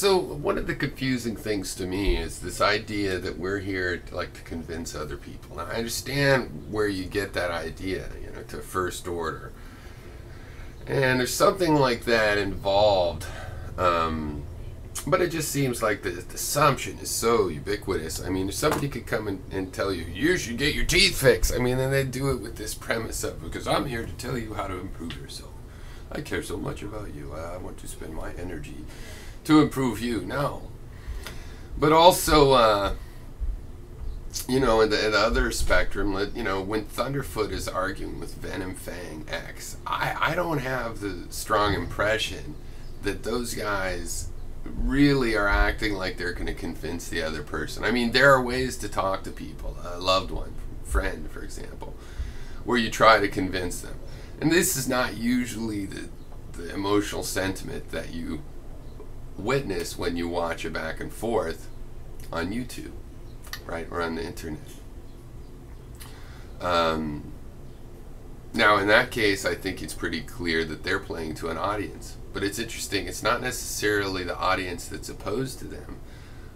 So one of the confusing things to me is this idea that we're here to, like, to convince other people. Now I understand where you get that idea, you know, to first order, and there's something like that involved. But it just seems like the assumption is so ubiquitous. I mean, if somebody could come and tell you, you should get your teeth fixed, I mean, then they do it with this premise of, because I'm here to tell you how to improve yourself. I care so much about you. I want to spend my energy to improve you. No. But also, you know, in the other spectrum, you know, when Thunderfoot is arguing with Venom Fang X, I don't have the strong impression that those guys really are acting like they're going to convince the other person. I mean, there are ways to talk to people, a loved one, friend, for example, where you try to convince them. And this is not usually the emotional sentiment that you witness when you watch a back and forth on YouTube, right, or on the internet. Now, in that case, I think it's pretty clear that they're playing to an audience. But it's interesting, it's not necessarily the audience that's opposed to them.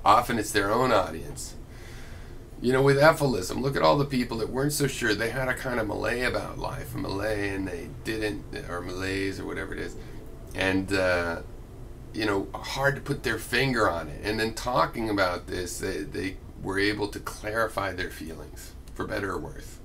Often it's their own audience. You know, with Ephilism, look at all the people that weren't so sure. They had a kind of Malay about life, a Malay, and they didn't, or Malays, or whatever it is. And, you know, hard to put their finger on it. And then talking about this, they were able to clarify their feelings, for better or worse.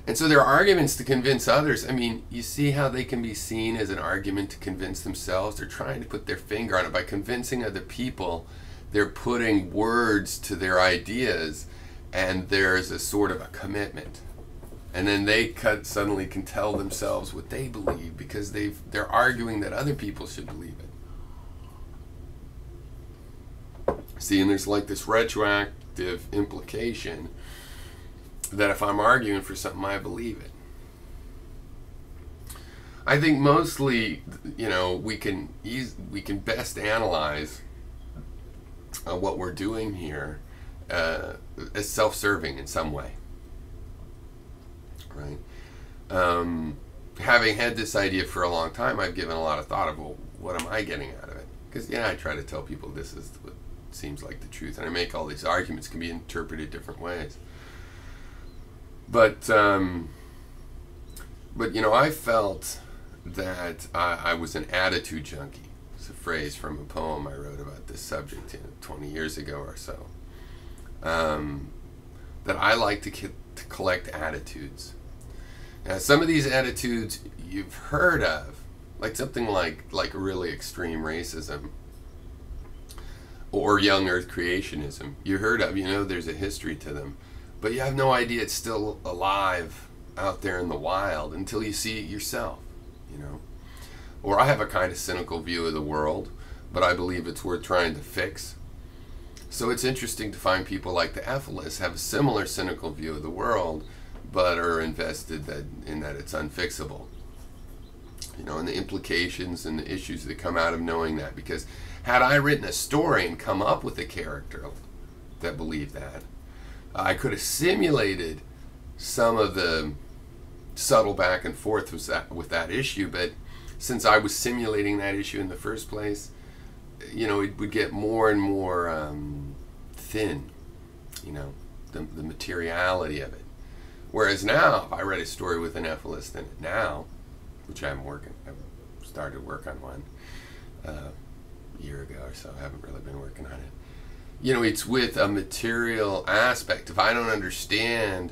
And so their arguments to convince others, I mean, you see how they can be seen as an argument to convince themselves? They're trying to put their finger on it. By convincing other people, they're putting words to their ideas, and there's a sort of a commitment. And then they suddenly can tell themselves what they believe because they're arguing that other people should believe it. See, and there's like this retroactive implication that if I'm arguing for something, I believe it. I think mostly, you know, we can best analyze what we're doing here as self-serving in some way, right? Having had this idea for a long time, I've given a lot of thought of, well, what am I getting out of it? Because, yeah, I try to tell people this is what seems like the truth, and I make all these arguments can be interpreted different ways. But you know, I felt that I was an attitude junkie. It's a phrase from a poem I wrote about this subject 20 years ago or so. That I like to collect attitudes. Now, some of these attitudes you've heard of, like something like really extreme racism or young Earth creationism. You heard of, you know, there's a history to them. But you have no idea it's still alive out there in the wild until you see it yourself, you know. Or I have a kind of cynical view of the world, but I believe it's worth trying to fix. So it's interesting to find people like the Ephilists have a similar cynical view of the world, but are invested in that it's unfixable. You know, and the implications and the issues that come out of knowing that. Because had I written a story and come up with a character that believed that, I could have simulated some of the subtle back and forth with that issue, but since I was simulating that issue in the first place, you know, it would get more and more thin, you know, the materiality of it. Whereas now, if I read a story with an Ephilist in it now, which I've started work on one a year ago or so, I haven't really been working on it. You know, it's with a material aspect. If I don't understand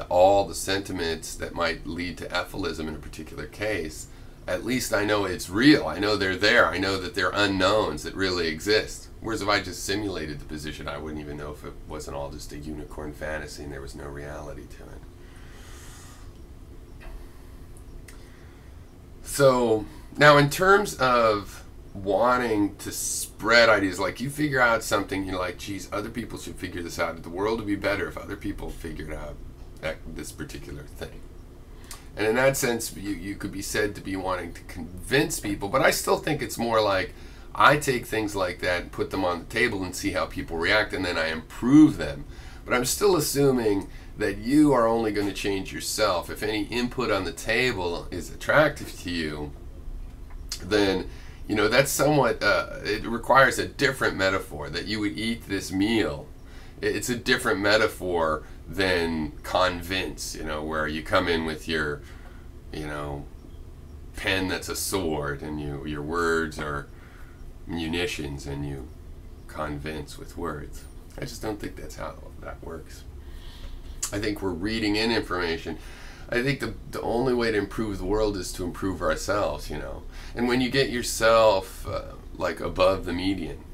all the sentiments that might lead to Ephilism in a particular case, at least I know it's real. I know they're there. I know that they're unknowns that really exist. Whereas if I just simulated the position, I wouldn't even know if it wasn't all just a unicorn fantasy and there was no reality to it. So, now in terms of wanting to spread ideas, like you figure out something, you're like, geez, other people should figure this out. The world would be better if other people figured out this particular thing. And in that sense, you could be said to be wanting to convince people, but I still think it's more like I take things like that and put them on the table and see how people react, and then I improve them. But I'm still assuming that you are only going to change yourself. If any input on the table is attractive to you, then You know, that's somewhat, it requires a different metaphor, that you would eat this meal. It's a different metaphor than convince, you know, where you come in with your, you know, pen that's a sword, and your words are munitions, and you convince with words. I just don't think that's how that works. I think we're reading in information. I think the only way to improve the world is to improve ourselves, you know. And when you get yourself like above the median,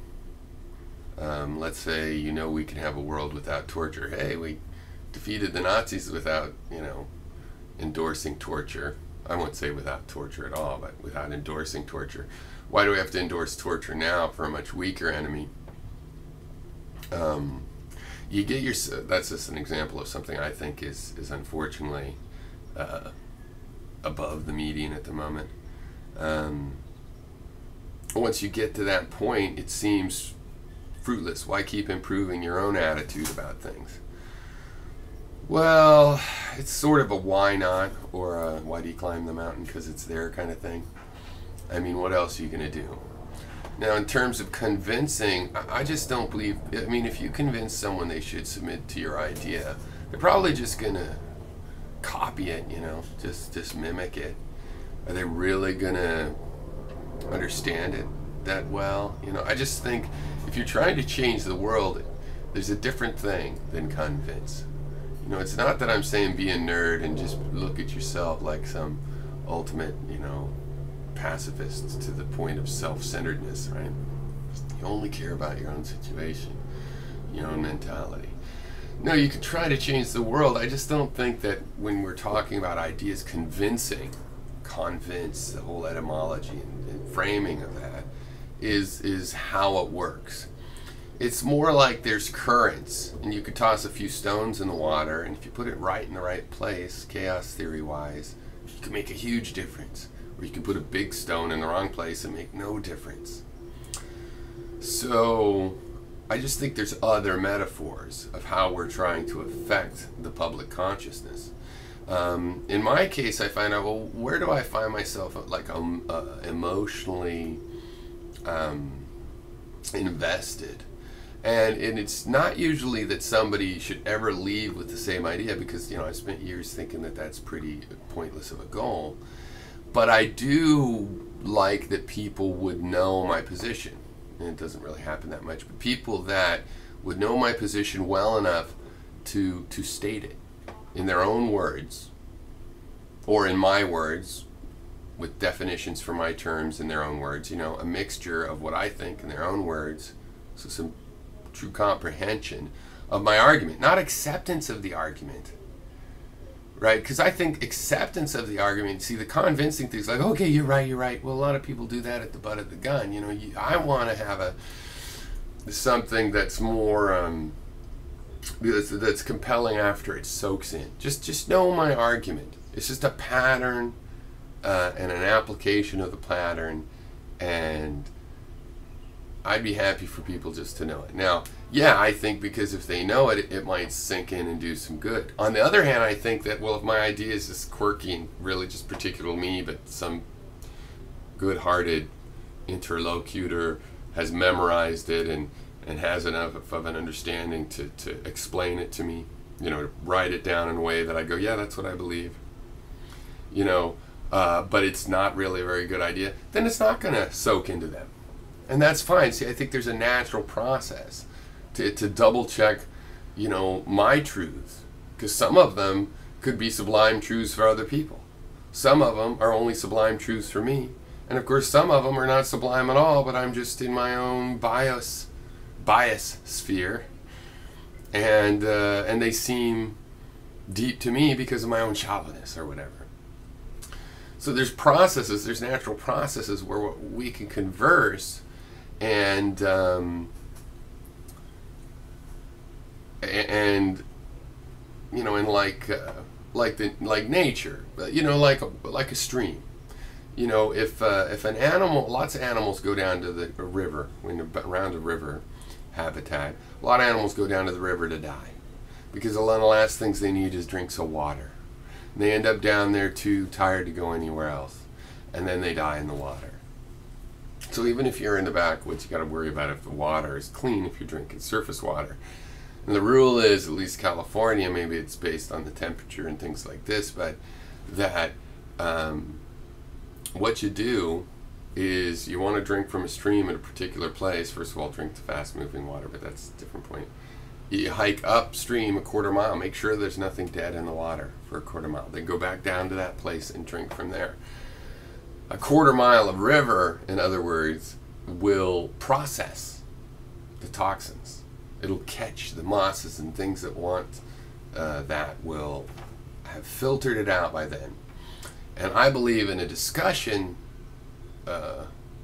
let's say, you know, we can have a world without torture. Hey, we defeated the Nazis without, you know, endorsing torture. I won't say without torture at all, but without endorsing torture. Why do we have to endorse torture now for a much weaker enemy? You get your, that's just an example of something I think is unfortunately above the median at the moment. Once you get to that point, it seems fruitless. Why keep improving your own attitude about things? Well, it's sort of a why not, or a why do you climb the mountain because it's there kind of thing. I mean, what else are you going to do? Now, in terms of convincing, I just don't believe, I mean, if you convince someone they should submit to your idea, they're probably just going to copy it, you know, just mimic it. Are they really going to understand it that well? You know, I just think if you're trying to change the world, there's a different thing than convince. You know, it's not that I'm saying be a nerd and just look at yourself like some ultimate, you know, pacifist to the point of self-centeredness, right? You only care about your own situation, your own mentality. No, you could try to change the world. I just don't think that when we're talking about ideas, convince, the whole etymology and framing of that is how it works. It's more like there's currents, and you could toss a few stones in the water, and if you put it right in the right place, chaos theory-wise, you can make a huge difference. Or you can put a big stone in the wrong place and make no difference. So I just think there's other metaphors of how we're trying to affect the public consciousness. In my case, I find out, well, where do I find myself like emotionally invested? And it's not usually that somebody should ever leave with the same idea, because, you know, I spent years thinking that that's pretty pointless of a goal. But I do like that people would know my position. And it doesn't really happen that much. But people that would know my position well enough to state it in their own words, or in my words, with definitions for my terms in their own words, you know, a mixture of what I think in their own words, so some true comprehension of my argument, not acceptance of the argument. Right? Because I think acceptance of the argument, see, the convincing things like, okay, you're right. Well, a lot of people do that at the butt of the gun. You know, I want to have something that's more, that's compelling after it soaks in. Just know my argument. It's just a pattern and an application of the pattern, and I'd be happy for people just to know it. Now, yeah, I think because if they know it, it might sink in and do some good. On the other hand, I think that, well, if my idea is just quirky and really just particular to me, but some good-hearted interlocutor has memorized it and has enough of an understanding to explain it to me, you know, to write it down in a way that I go, yeah, that's what I believe, you know, but it's not really a very good idea, then it's not going to soak into them. And that's fine. See, I think there's a natural process to double check, you know, my truths, because some of them could be sublime truths for other people. Some of them are only sublime truths for me. And of course, some of them are not sublime at all, but I'm just in my own bias sphere. And they seem deep to me because of my own shallowness or whatever. So there's processes, there's natural processes where we can converse and you know, and like nature, you know, like a stream. You know, if an animal, lots of animals go down to the river, around a river habitat, a lot of animals go down to the river to die, because one of the last things they need is drinks of water. And they end up down there too tired to go anywhere else, and then they die in the water. So even if you're in the backwoods, you got to worry about if the water is clean if you're drinking surface water. And the rule is, at least California, maybe it's based on the temperature and things like this, but that what you do is you want to drink from a stream at a particular place. First of all, drink the fast-moving water, but that's a different point. You hike upstream a quarter mile. Make sure there's nothing dead in the water for a quarter mile. Then go back down to that place and drink from there. A quarter mile of river, in other words, will process the toxins. It'll catch the mosses and things that want that will have filtered it out by then. And I believe in a discussion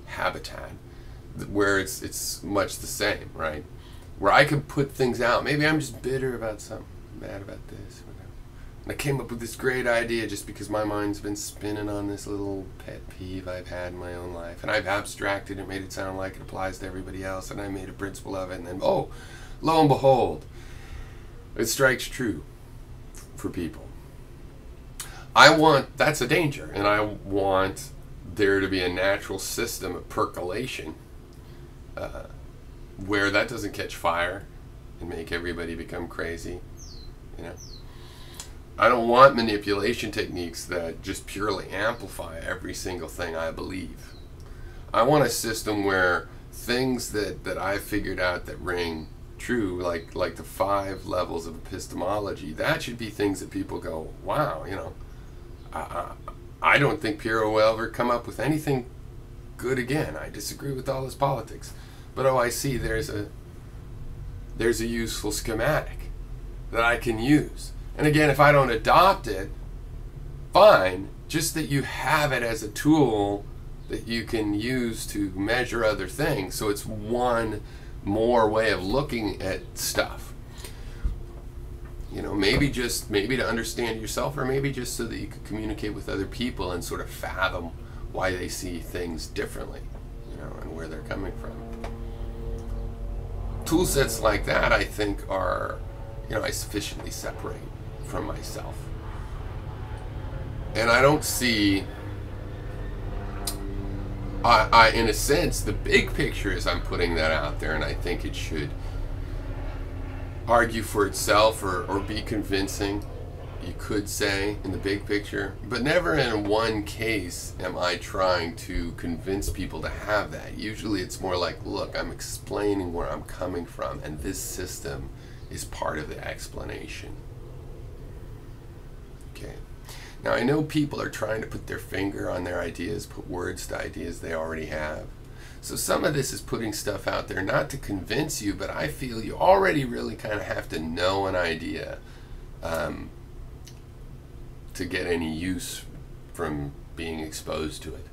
habitat where it's much the same, right? Where I can put things out. Maybe I'm just bitter about something, mad about this, whatever. And I came up with this great idea just because my mind's been spinning on this little pet peeve I've had in my own life. And I've abstracted it, made it sound like it applies to everybody else, and I made a principle of it, and then, oh, lo and behold, it strikes true for people. That's a danger, and I want there to be a natural system of percolation where that doesn't catch fire and make everybody become crazy, you know. I don't want manipulation techniques that just purely amplify every single thing I believe. I want a system where things that I've figured out that ring true, like the 5 levels of epistemology, that should be things that people go, wow, you know, I don't think Piero will ever come up with anything good again. I disagree with all his politics. But oh, I see there's a useful schematic that I can use. And again, if I don't adopt it, fine, just that you have it as a tool that you can use to measure other things. So it's one more way of looking at stuff. You know, maybe to understand yourself, or maybe just so that you can communicate with other people and sort of fathom why they see things differently, you know, and where they're coming from. Tool sets like that, I think, are, you know, I sufficiently separate from myself. And I don't see, in a sense, the big picture is I'm putting that out there, and I think it should argue for itself or be convincing, you could say, in the big picture. But never in one case am I trying to convince people to have that. Usually it's more like, look, I'm explaining where I'm coming from, and this system is part of the explanation. Okay. Now, I know people are trying to put their finger on their ideas, put words to ideas they already have. So some of this is putting stuff out there not to convince you, but I feel you already really kind of have to know an idea to get any use from being exposed to it.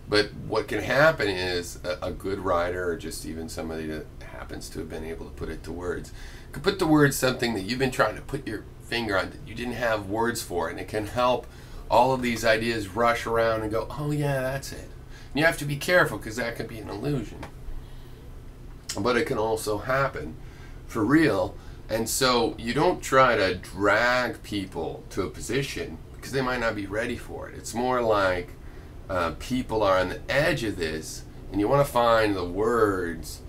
But what can happen is a good writer, or just even somebody that happens to have been able to put it to words, could put to words something that you've been trying to put your finger on that you didn't have words for, and it can help all of these ideas rush around and go, oh yeah, that's it. And you have to be careful, because that could be an illusion. But it can also happen for real. And so you don't try to drag people to a position because they might not be ready for it. It's more like people are on the edge of this, and you want to find the words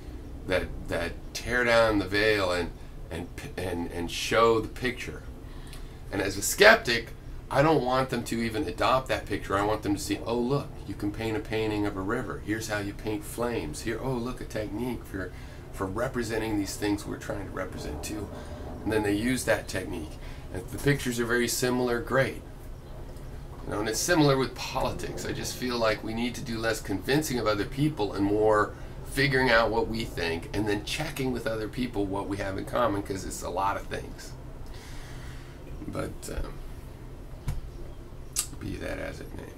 that tear down the veil and show the picture. And as a skeptic, I don't want them to even adopt that picture. I want them to see, oh look, you can paint a painting of a river. Here's how you paint flames. Here, oh look, a technique for representing these things we're trying to represent too. And then they use that technique. And if the pictures are very similar, great. You know, and it's similar with politics. I just feel like we need to do less convincing of other people and more figuring out what we think, and then checking with other people what we have in common, because it's a lot of things. But be that as it may.